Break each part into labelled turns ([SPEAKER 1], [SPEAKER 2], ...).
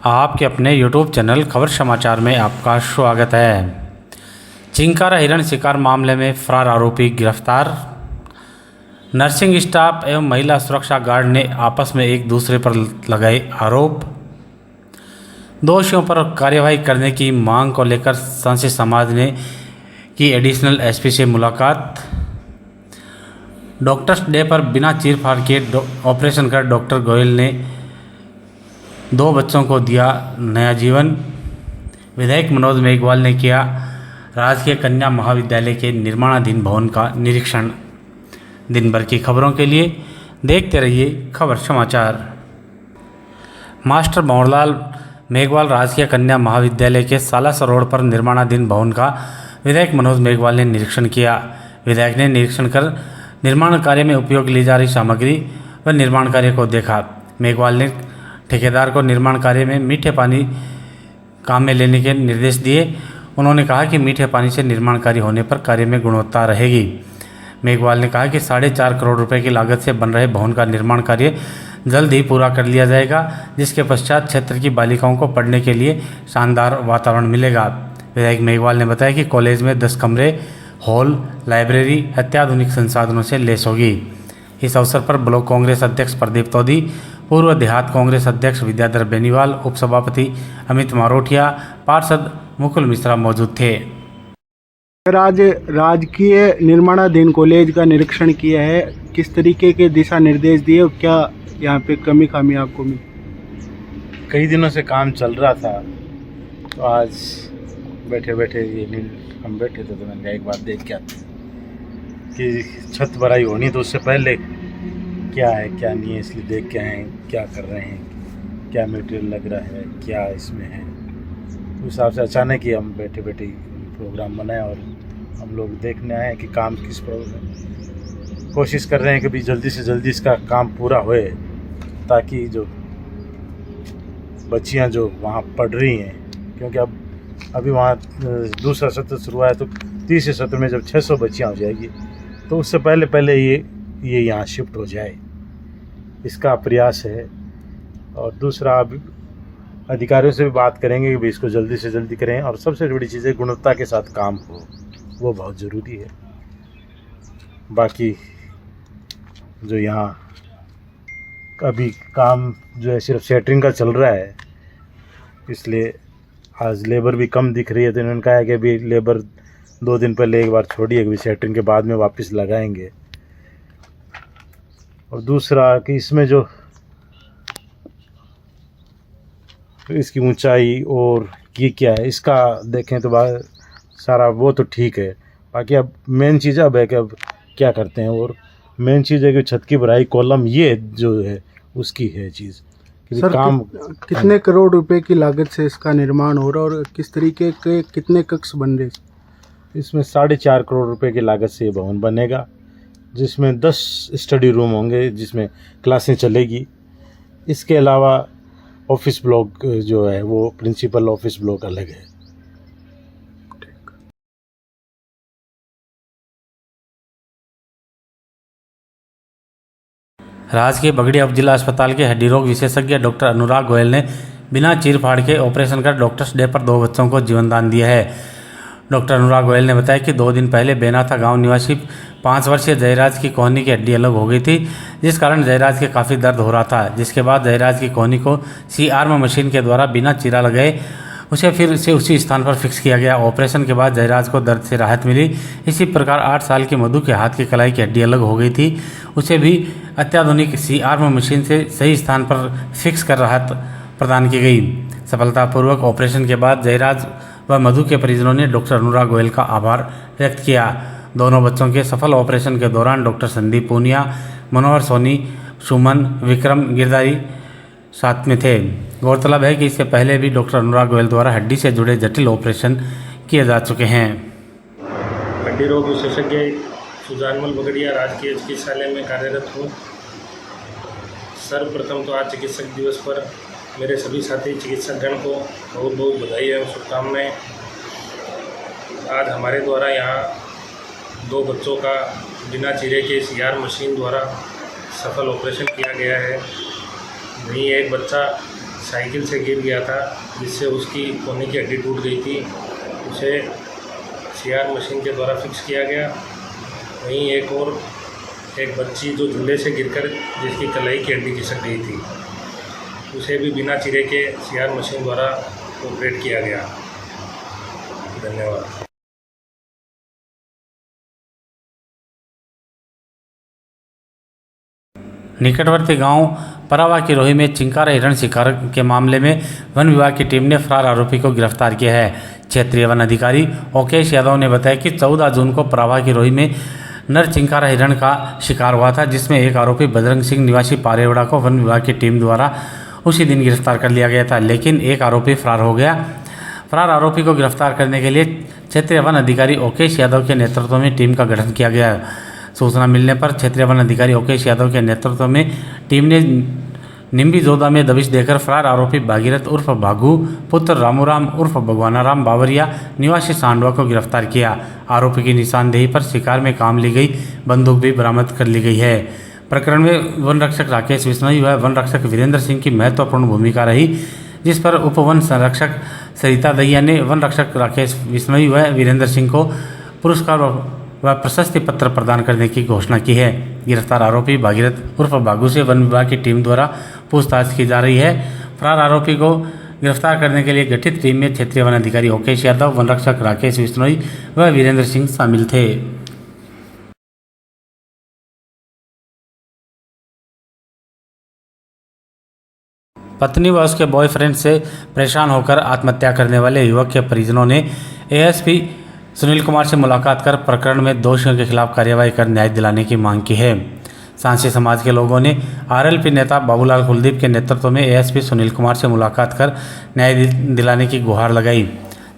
[SPEAKER 1] आपके अपने YouTube channel खबर समाचार में आपका स्वागत है। चिंकारा हिरण शिकार मामले में फरार आरोपी गिरफ्तार। नर्सिंग स्टाफ एवं महिला सुरक्षा गार्ड ने आपस में एक दूसरे पर लगाए आरोप। दोषियों पर कार्रवाई करने की मांग को लेकर संत समाज ने की एडिशनल एसपी से मुलाकात। डॉक्टर्स डे पर बिना चीरफाड़ के ऑपरेशन कर डॉक्टर गोयल ने 2 बच्चों को दिया नया जीवन। विधायक मनोज मेघवाल ने किया राजकीय कन्या महाविद्यालय के निर्माणाधीन भवन का निरीक्षण। दिन भर की खबरों के लिए देखते रहिए खबर समाचार। मास्टर भंवरलाल मेघवाल राजकीय कन्या महाविद्यालय के सालासर रोड पर निर्माणाधीन भवन का विधायक मनोज मेघवाल ने निरीक्षण किया। विधायक ने निरीक्षण कर निर्माण कार्य में उपयोग ली जा रही सामग्री व निर्माण कार्य को देखा। मेघवाल ने ठेकेदार को निर्माण कार्य में मीठे पानी काम में लेने के निर्देश दिए। उन्होंने कहा कि मीठे पानी से निर्माण कार्य होने पर कार्य में गुणवत्ता रहेगी। मेघवाल ने कहा कि 4.5 करोड़ रुपए की लागत से बन रहे भवन का निर्माण कार्य जल्द ही पूरा कर लिया जाएगा, जिसके पश्चात क्षेत्र की बालिकाओं को पढ़ने के लिए शानदार वातावरण मिलेगा। विधायक मेघवाल ने बताया कि कॉलेज में 10 कमरे, हॉल, लाइब्रेरी अत्याधुनिक संसाधनों से लैस होगी। इस अवसर पर ब्लॉक कांग्रेस अध्यक्ष प्रदीप तोदी, पूर्व देहात कांग्रेस अध्यक्ष विद्याधर बेनीवाल, उपसभापति अमित मारोटिया, पार्षद मुकुल मिश्रा मौजूद थे।
[SPEAKER 2] राजकीय निर्माणाधीन कॉलेज का निरीक्षण किया है, किस तरीके के दिशा निर्देश दिए और क्या यहाँ पे कमी खामी आपको मिली?
[SPEAKER 3] कई दिनों से काम चल रहा था, तो आज बैठे बैठे हम बैठे थे तो मैंने कहा एक बार देख के आते कि छत भराई होनी तो उससे पहले क्या है क्या नहीं है, इसलिए देख के आए क्या कर रहे हैं, क्या मटेरियल लग रहा है, क्या इसमें है। उस हिसाब से अचानक ही हम बैठे बैठे प्रोग्राम बनाया और हम लोग देखने आए कि काम किस प्रोग्राम कोशिश कर रहे हैं कि भी जल्दी से जल्दी इसका काम पूरा होए, ताकि जो बच्चियां जो वहाँ पढ़ रही हैं, क्योंकि अभी वहाँ दूसरा सत्र शुरू हुआ है तो तीसरे सत्र में जब 600 बच्चियाँ हो जाएगी तो उससे पहले ये यहाँ शिफ्ट हो जाए, इसका प्रयास है। और दूसरा अब अधिकारियों से भी बात करेंगे कि भी इसको जल्दी से जल्दी करें, और सबसे बड़ी चीज़ है गुणवत्ता के साथ काम हो, वो बहुत ज़रूरी है। बाकी जो यहाँ अभी काम जो है सिर्फ सेटरिंग का चल रहा है, इसलिए आज लेबर भी कम दिख रही है, तो इन्होंने कहा है कि अभी लेबर 2 दिन पहले एक बार छोड़िए, अभी सेटरिंग के बाद में वापस लगाएंगे। और दूसरा कि इसमें जो इसकी ऊंचाई और ये क्या है, इसका देखें तो सारा वो तो ठीक है। बाकी अब मेन चीज़ अब है कि अब क्या करते हैं, और मेन चीज़ है कि छत की भराई कॉलम ये जो है उसकी है चीज़।
[SPEAKER 2] सर, काम कितने करोड़ रुपए की लागत से इसका निर्माण हो रहा है और किस तरीके के कितने कक्ष बन रहे?
[SPEAKER 3] इसमें 4.5 करोड़ रुपए की लागत से ये भवन बनेगा, जिसमें 10 स्टडी रूम होंगे, जिसमें क्लासें चलेगी। इसके अलावा ऑफिस ब्लॉक जो है वो प्रिंसिपल ऑफिस ब्लॉक अलग है।
[SPEAKER 1] राजकीय बगड़ी उप जिला अस्पताल के हड्डी रोग विशेषज्ञ डॉक्टर अनुराग गोयल ने बिना चीरफाड़ के ऑपरेशन कर डॉक्टर्स डे पर 2 बच्चों को जीवन दान दिया है। डॉक्टर अनुराग गोयल ने बताया कि 2 दिन पहले बेनाथा गांव निवासी 5 वर्षीय जयराज की कोहनी की हड्डी अलग हो गई थी, जिस कारण जयराज के काफ़ी दर्द हो रहा था। जिसके बाद जयराज की कोहनी को C-आर्म मशीन के द्वारा बिना चीरा लगाए फिर से उसी स्थान पर फिक्स किया गया। ऑपरेशन के बाद जयराज को दर्द से राहत मिली। इसी प्रकार 8 साल की मधु के हाथ की कलाई की हड्डी अलग हो गई थी, उसे भी अत्याधुनिक C-आर्म मशीन से सही स्थान पर फिक्स कर राहत प्रदान की गई। सफलतापूर्वक ऑपरेशन के बाद जयराज व मधु के परिजनों ने डॉक्टर अनुराग गोयल का आभार व्यक्त किया। दोनों बच्चों के सफल ऑपरेशन के दौरान डॉक्टर संदीप पूनिया, मनोहर सोनी, सुमन, विक्रम गिरधारी साथ में थे। गौरतलब है कि इससे पहले भी डॉक्टर अनुराग गोयल द्वारा हड्डी से जुड़े जटिल ऑपरेशन किए जा चुके हैं।
[SPEAKER 4] हड्डी रोग विशेषज्ञ सुजानमल बगड़िया राजकीय चिकित्सालय में कार्यरत हूँ। सर्वप्रथम तो आज चिकित्सक दिवस पर मेरे सभी साथी चिकित्सकगण को बहुत बहुत बधाई एवं शुभकामनाएँ। आज हमारे द्वारा यहाँ 2 बच्चों का बिना चीरे के C-आर्म मशीन द्वारा सफल ऑपरेशन किया गया है। वहीं एक बच्चा साइकिल से गिर गया था, जिससे उसकी कोहनी की हड्डी टूट गई थी। उसे सीआर मशीन के द्वारा फिक्स किया गया। वहीं एक बच्ची जो झूले से गिरकर जिसकी कलाई की हड्डी खिसक गई थी, उसे भी बिना चिरे के सीआर मशीन द्वारा ऑपरेट किया गया। धन्यवाद।
[SPEAKER 1] निकटवर्ती गांव परावा की रोही में चिंकारा हिरण शिकार के मामले में वन विभाग की टीम ने फरार आरोपी को गिरफ्तार किया है। क्षेत्रीय वन अधिकारी ओकेश यादव ने बताया कि 14 जून को परावा की रोही में नर चिंकारा हिरण का शिकार हुआ था, जिसमें एक आरोपी बजरंग सिंह निवासी पारेवड़ा को वन विभाग की टीम द्वारा उसी दिन गिरफ्तार कर लिया गया था, लेकिन एक आरोपी फरार हो गया। फरार आरोपी को गिरफ्तार करने के लिए क्षेत्रीय वन अधिकारी ओकेश यादव के नेतृत्व में टीम का गठन किया गया। सूचना मिलने पर क्षेत्रीय वन अधिकारी ओकेश यादव के नेतृत्व में टीम ने निम्बी जोदा में दबिश देकर फरार आरोपी भागीरथ उर्फ भागू पुत्र रामूराम उर्फ भगवानाराम बावरिया निवासी सांडवा को गिरफ्तार किया। आरोपी की निशानदेही पर शिकार में काम ली गई बंदूक भी बरामद कर ली गई है। प्रकरण में वन रक्षक राकेश बिश्नोई व वन रक्षक वीरेंद्र सिंह की महत्वपूर्ण भूमिका रही, जिस पर उप वन संरक्षक सरिता दहिया ने वन रक्षक राकेश बिश्नोई व वीरेंद्र सिंह को पुरस्कार व प्रशस्ति पत्र प्रदान करने की घोषणा की है। गिरफ्तार आरोपी भागीरथ उर्फ भागू से वन विभाग की टीम द्वारा पूछताछ की जा रही है। फरार आरोपी को गिरफ्तार करने के लिए गठित टीम में क्षेत्रीय वन अधिकारी ओकेश यादव, वन रक्षक राकेश बिश्नोई व वीरेंद्र सिंह शामिल थे। पत्नी व उसके बॉयफ्रेंड से परेशान होकर आत्महत्या करने वाले युवक के परिजनों ने एएसपी सुनील कुमार से मुलाकात कर प्रकरण में दोषियों के खिलाफ कार्यवाही कर न्याय दिलाने की मांग की है। सांसी समाज के लोगों ने आरएलपी नेता बाबूलाल कुलदीप के नेतृत्व में एएसपी सुनील कुमार से मुलाकात कर न्याय दिलाने की गुहार लगाई,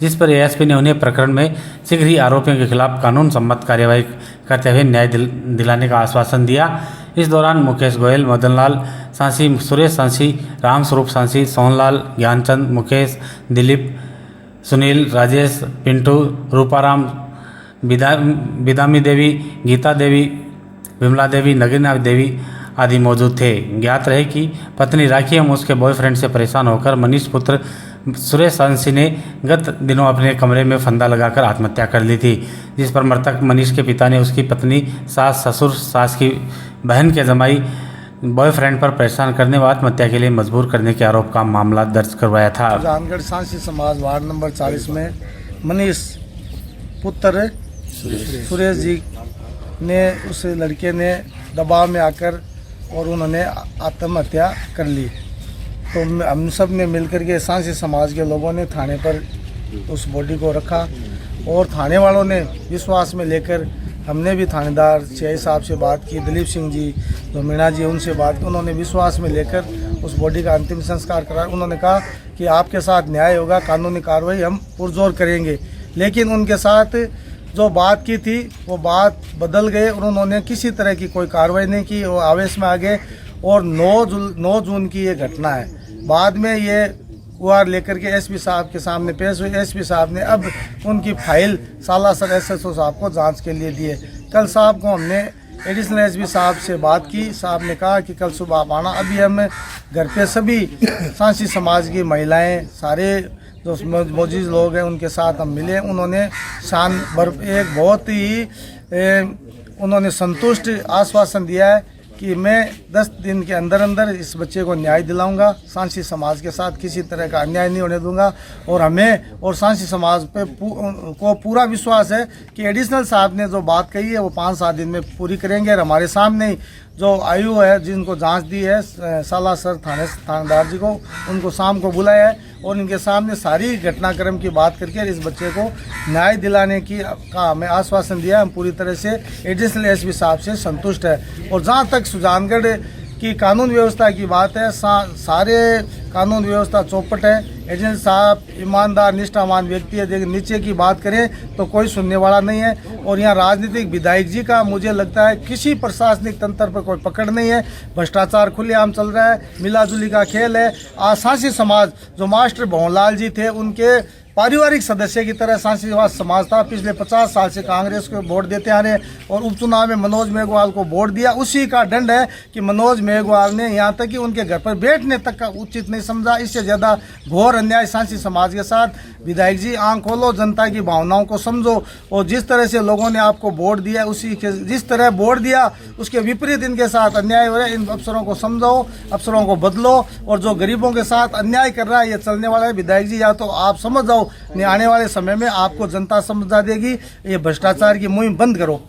[SPEAKER 1] जिस पर एएसपी ने उन्हें प्रकरण में शीघ्र ही आरोपियों के खिलाफ कानून सम्मत कार्यवाही करते हुए न्याय दिलाने का आश्वासन दिया। इस दौरान मुकेश गोयल, मदनलाल सांसी, सुरेश सांसी, रामस्वरूप सांसी, सोहनलाल, ज्ञानचंद, मुकेश, दिलीप, सुनील, राजेश, पिंटू, रूपाराम, बिदामी देवी, गीता देवी, विमला देवी, नगीना देवी आदि मौजूद थे। ज्ञात रहे कि पत्नी राखी एवं उसके बॉयफ्रेंड से परेशान होकर मनीष पुत्र सुरेश सांसी ने गत दिनों अपने कमरे में फंदा लगाकर आत्महत्या कर ली थी, जिस पर मृतक मनीष के पिता ने उसकी पत्नी, सास, ससुर, सास की बहन के जमाई, बॉयफ्रेंड पर परेशान करने व आत्महत्या के लिए मजबूर करने के आरोप का मामला दर्ज करवाया था।
[SPEAKER 5] जानगढ़ सांसी समाज वार्ड नंबर 40 में मनीष पुत्र सुरेश जी ने उस लड़के ने दबाव में आकर और उन्होंने आत्महत्या कर ली। तो हम सब ने मिलकर के सांसी समाज के लोगों ने थाने पर उस बॉडी को रखा और थाने वालों ने विश्वास में लेकर, हमने भी थानेदार सीआई साहब से बात की, दिलीप सिंह जी, जो मीणा जी, उनसे बात की। उन्होंने विश्वास में लेकर उस बॉडी का अंतिम संस्कार कराया। उन्होंने कहा कि आपके साथ न्याय होगा, कानूनी कार्रवाई हम पुरजोर करेंगे। लेकिन उनके साथ जो बात की थी वो बात बदल गए और उन्होंने किसी तरह की कोई कार्रवाई नहीं की, वो आवेश में आ गए। और 9 जून की ये घटना है। बाद में ये गुहार लेकर के एसपी साहब के सामने पेश हुई। एसपी साहब ने अब उनकी फाइल सालासर एसएसओ साहब को जांच के लिए दिए। कल साहब को हमने एडिशनल एसपी साहब से बात की। साहब ने कहा कि कल सुबह आप आना। अभी हम घर पे सभी सांसी समाज की महिलाएं, सारे जो मौजूद लोग हैं उनके साथ हम मिले। उन्होंने एक बहुत ही उन्होंने संतुष्ट आश्वासन दिया है कि मैं 10 दिन के अंदर अंदर इस बच्चे को न्याय दिलाऊंगा। सांसी समाज के साथ किसी तरह का अन्याय नहीं होने दूंगा। और हमें और सांसी समाज पे को पूरा विश्वास है कि एडिशनल साहब ने जो बात कही है वो 5-7 दिन में पूरी करेंगे। और हमारे सामने ही जो आयु है, जिनको जांच दी है सालासर थानेदार जी को, उनको शाम को बुलाया है और इनके सामने सारी घटनाक्रम की बात करके इस बच्चे को न्याय दिलाने का हमें आश्वासन दिया। हम पूरी तरह से एडिशनल एसपी साहब से संतुष्ट है। और जहाँ तक सुजानगढ़ की कानून व्यवस्था की बात है, सारे कानून व्यवस्था चौपट है। एजेंट साहब ईमानदार निष्ठावान व्यक्ति है, लेकिन नीचे की बात करें तो कोई सुनने वाला नहीं है। और यहाँ राजनीतिक विधायक जी का मुझे लगता है किसी प्रशासनिक तंत्र पर कोई पकड़ नहीं है। भ्रष्टाचार खुलेआम चल रहा है, मिलाजुली का खेल है। सांसी समाज जो मास्टर भवनलाल जी थे, उनके पारिवारिक सदस्य की तरह सांसीवाद समाज था। पिछले 50 साल से कांग्रेस को वोट देते आ रहे और उपचुनाव में मनोज मेघवाल को वोट दिया। उसी का दंड है कि मनोज मेघवाल ने यहाँ तक कि उनके घर पर बैठने तक का उचित नहीं समझा। इससे ज़्यादा घोर अन्याय सांसी समाज के साथ। विधायक जी, आंख खोलो, जनता की भावनाओं को समझो और जिस तरह से लोगों ने आपको वोट दिया, उसी के जिस तरह वोट दिया उसके विपरीत इनके साथ अन्याय हो रहा है। इन अफसरों को समझो, अफसरों को बदलो और जो गरीबों के साथ अन्याय कर रहा है ये चलने वाला है। विधायक जी, या तो आप समझ जाओ, नहीं आने वाले समय में आपको जनता समझा देगी। ये भ्रष्टाचार की मुहिम बंद करो।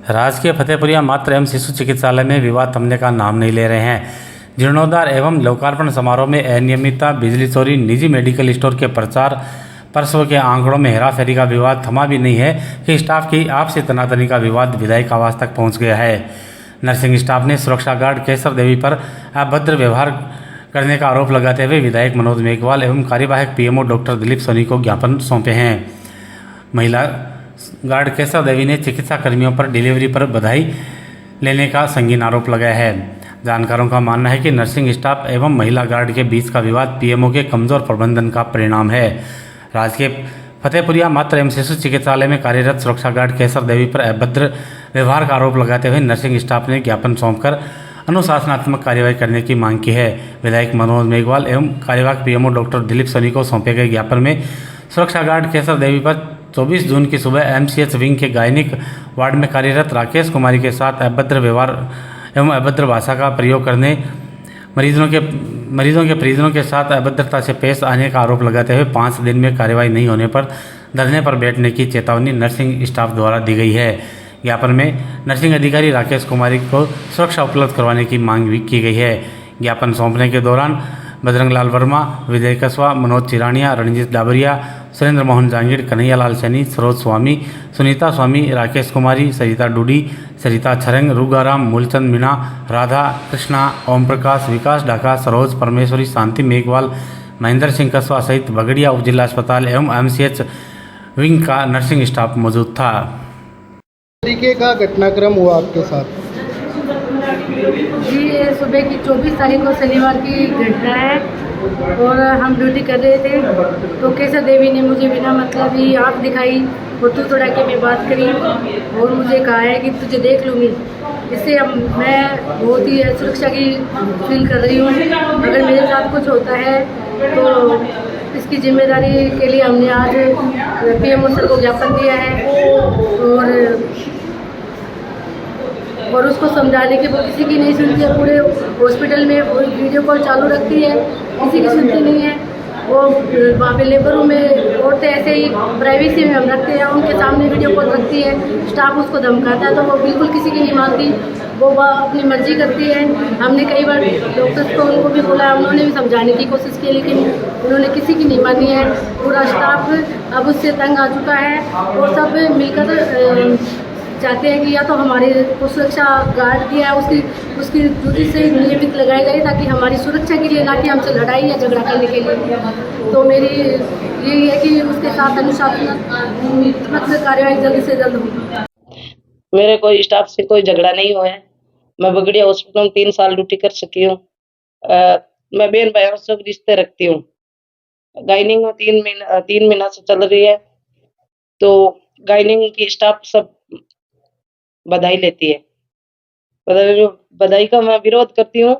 [SPEAKER 1] राजकीय फतेहपुरिया मातृ एवं शिशु चिकित्सालय में विवाद थमने का नाम नहीं ले रहे हैं। जीर्णोद्धार एवं लोकार्पण समारोह में अनियमितता, बिजली चोरी, निजी मेडिकल स्टोर के प्रचार, परसों के आंकड़ों में हेराफेरी का विवाद थमा भी नहीं है कि स्टाफ की आपसी तनातनी का विवाद विधायक आवास तक पहुंच गया है। नर्सिंग स्टाफ ने सुरक्षा गार्ड केसर देवी पर अभद्र व्यवहार करने का आरोप लगाते हुए विधायक मनोज मेघवाल एवं कार्यवाहक पीएमओ डॉक्टर दिलीप सोनी को ज्ञापन सौंपे हैं। महिला गार्ड केसर देवी ने चिकित्सा कर्मियों पर डिलीवरी पर बधाई लेने का संगीन आरोप लगाया है। जानकारों का मानना है कि नर्सिंग स्टाफ एवं महिला गार्ड के बीच का विवाद पीएमओ के कमजोर प्रबंधन का परिणाम है। राजकीय फतेहपुरिया मातृ एवं शिशु चिकित्सालय में कार्यरत सुरक्षा गार्ड केसर देवी पर अभद्र व्यवहार का आरोप लगाते हुए नर्सिंग स्टाफ ने ज्ञापन सौंपकर अनुशासनात्मक कार्यवाही करने की मांग की है। विधायक मनोज मेघवाल एवं कार्यवाहक पीएमओ डॉक्टर दिलीप सोनी को सौंपे गए ज्ञापन में सुरक्षा गार्ड केसर देवी पर 24 जून की सुबह एमसीएच विंग के गायनिक वार्ड में कार्यरत राकेश कुमारी के साथ अभद्र व्यवहार एवं अभद्र भाषा का प्रयोग करने, मरीजों के परिजनों के साथ अभद्रता से पेश आने का आरोप लगाते हुए 5 दिन में कार्रवाई नहीं होने पर धरने पर बैठने की चेतावनी नर्सिंग स्टाफ द्वारा दी गई है। ज्ञापन में नर्सिंग अधिकारी राकेश कुमारी को सुरक्षा उपलब्ध करवाने की मांग भी की गई है। ज्ञापन सौंपने के दौरान बजरंग लाल वर्मा, विजय कसवा, मनोज चिरानिया, रणजीत डाबरिया, सुरेंद्र मोहन जांगीड़, कन्हैया लाल सैनी, सरोज स्वामी, सुनीता स्वामी, राकेश कुमारी, सरिता डूडी, सरिता छरंग, रूगाराम, मूलचंद मीणा, राधा कृष्णा, ओम प्रकाश, विकास ढाका, सरोज परमेश्वरी, शांति मेघवाल, महेंद्र सिंह कसवा सहित बगड़िया उप जिला अस्पताल एवं एमसीएच विंग का नर्सिंग स्टाफ मौजूद था।
[SPEAKER 2] तरीके का घटनाक्रम हुआ आपके साथ?
[SPEAKER 6] जी, ये सुबह की 24 तारीख को शनिवार की घटना है और हम ड्यूटी कर रहे थे तो केसर देवी ने मुझे बिना मतलब ही आँख दिखाई और तू तोड़ा के मैं बात करी और मुझे कहा है कि तुझे देख लूँगी। इससे अब मैं बहुत ही सुरक्षा की फील कर रही हूँ। अगर मेरे साथ कुछ होता है तो इसकी जिम्मेदारी के लिए हमने आज पीएमओ सर को ज्ञापन दिया है और उसको समझाने के वो किसी की नहीं सुनती है। पूरे हॉस्पिटल में वो वीडियो कॉल चालू रखती है, किसी की सुनती नहीं है। वो वहाँ पे लेबर रूम में औरतें ऐसे ही प्राइवेसी में हम रखते हैं, उनके सामने वीडियो कॉल रखती है, स्टाफ उसको धमकाता है तो वो बिल्कुल किसी की नहीं मानती, वो अपनी मर्जी करती है। हमने कई बार डॉक्टर्स को उनको भी बोला, उन्होंने भी समझाने की कोशिश की लेकिन उन्होंने किसी की नहीं मानी है। पूरा स्टाफ अब उससे तंग आ चुका है और सब मिलकर चाहते हैं कि या तो हमारे को सुरक्षा गार्ड दिया है उसकी ड्यूटी से नियमित लगाई जाए ताकि हमारी सुरक्षा के लिए, ना कि हमसे लड़ाई या झगड़ा करने के लिए। तो मेरी यही है कि उसके साथ अनुशासनात्मक कार्यवाही जल्द से जल्द हो।
[SPEAKER 7] मेरे कोई स्टाफ से कोई झगड़ा नहीं हुआ है। मैं बगड़िया हॉस्पिटल में 3 साल ड्यूटी कर चुकी हूँ। मैं बहन भाइयों से रिश्ते रखती हूँ। गाइनिंग में 3 महीना से चल रही है तो गाइनिंग की स्टाफ सब बधाई लेती है। जो बधाई का मैं विरोध करती हूँ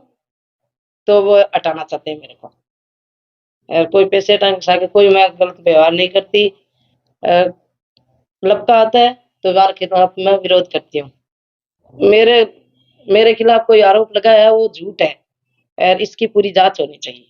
[SPEAKER 7] तो वो हटाना चाहते हैं मेरे को। कोई पैसे के कोई मैं गलत व्यवहार नहीं करती। लपका आता है तो वार खिलाफ मैं विरोध करती हूँ। मेरे खिलाफ कोई आरोप लगाया है वो झूठ है और इसकी पूरी जांच होनी चाहिए।